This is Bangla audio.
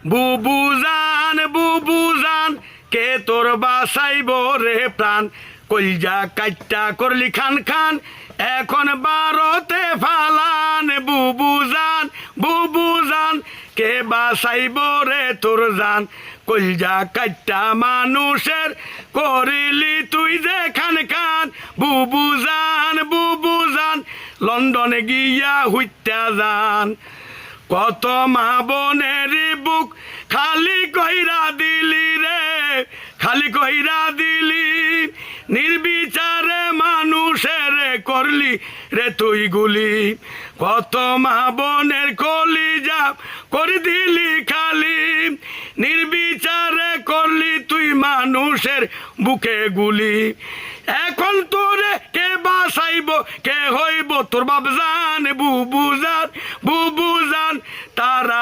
বুবু জান কে তোর বাসাইব রে প্রাণ কলজা কাইট্টা করলি খান খান এখন বারতে ফালান বুবু জান কে বাসাইব রে তোর জান কলজা কাইট্টা মানুষের করিলি তুই যে খান খান বুবু জান লন্ডনে গিয়া হইতা যান কত মা বোনের বুক খালি কইরা দিলি রে খালি কইরা দিলি নির্বিচারে মানুষের করলি রে তুই গুলি কত মা বোনের কলিজা করে দিলি খালি নির্বিচারে করলি তুই মানুষের বুকে গুলি এখন তোরে কে বাসাইব কে হইব তোর বাপ জান বুবু জান তারা